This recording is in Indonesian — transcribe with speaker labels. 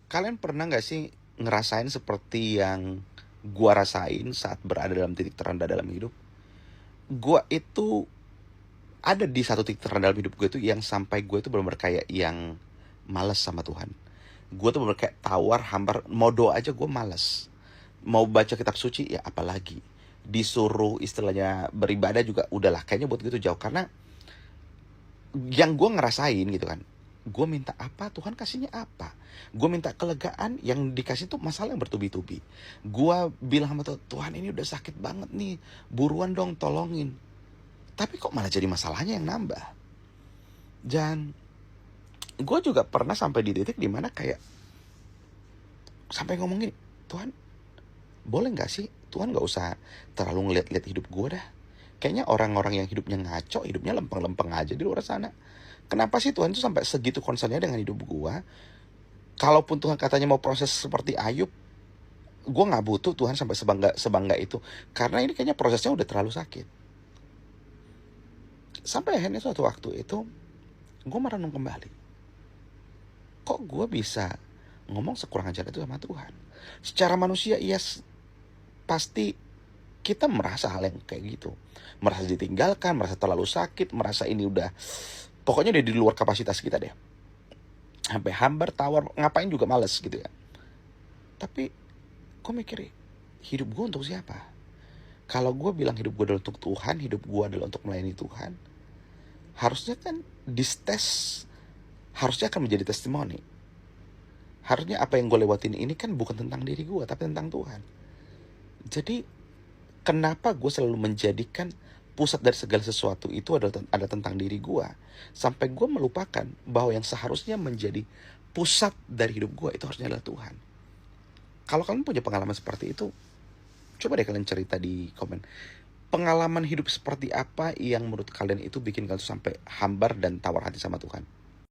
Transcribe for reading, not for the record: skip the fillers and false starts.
Speaker 1: Kalian pernah nggak sih ngerasain seperti yang gua rasain saat berada dalam titik terendah dalam hidup? Gua itu ada di satu titik terendah dalam hidup gue itu yang sampai gue itu benar-benar kayak yang males sama Tuhan. Gue tuh benar-benar kayak tawar, hambar, mau doa aja gue males. Mau baca kitab suci ya apalagi. Disuruh istilahnya beribadah juga udahlah, kayaknya buat gue tuh jauh. Karena yang gue ngerasain gitu kan, gue minta apa Tuhan kasihnya apa. Gue minta kelegaan, yang dikasih tuh masalah yang bertubi-tubi. Gue bilang sama Tuhan, Tuhan ini udah sakit banget nih, buruan dong tolongin. Tapi kok malah jadi masalahnya yang nambah. Dan gue juga pernah sampai di titik dimana kayak sampai ngomong gini, Tuhan boleh gak sih Tuhan gak usah terlalu ngeliat-liat hidup gue dah. Kayaknya orang-orang yang hidupnya ngaco, hidupnya lempeng-lempeng aja di luar sana. Kenapa sih Tuhan tuh sampai segitu concernnya dengan hidup gue? Kalaupun Tuhan katanya mau proses seperti Ayub, gue gak butuh Tuhan sampai sebangga itu. Karena ini kayaknya prosesnya udah terlalu sakit. Sampai akhirnya suatu waktu itu gue merenung kembali. Kok gue bisa ngomong sekurang ajar itu sama Tuhan? Secara manusia pasti kita merasa hal yang kayak gitu. Merasa ditinggalkan, merasa terlalu sakit, merasa ini udah pokoknya udah di luar kapasitas kita deh. Sampai hambar, tawar, ngapain juga males gitu ya. Tapi gue mikir, hidup gue untuk siapa? Kalau gue bilang hidup gue adalah untuk Tuhan, hidup gue adalah untuk melayani Tuhan, harusnya kan distes, harusnya akan menjadi testimoni. Harusnya apa yang gue lewatin ini kan bukan tentang diri gue, tapi tentang Tuhan. Jadi kenapa gue selalu menjadikan pusat dari segala sesuatu itu ada tentang diri gue, sampai gue melupakan bahwa yang seharusnya menjadi pusat dari hidup gue itu harusnya adalah Tuhan. Kalau kalian punya pengalaman seperti itu, coba deh kalian cerita di komen. Pengalaman hidup seperti apa yang menurut kalian itu bikin kalian sampai hambar dan tawar hati sama Tuhan?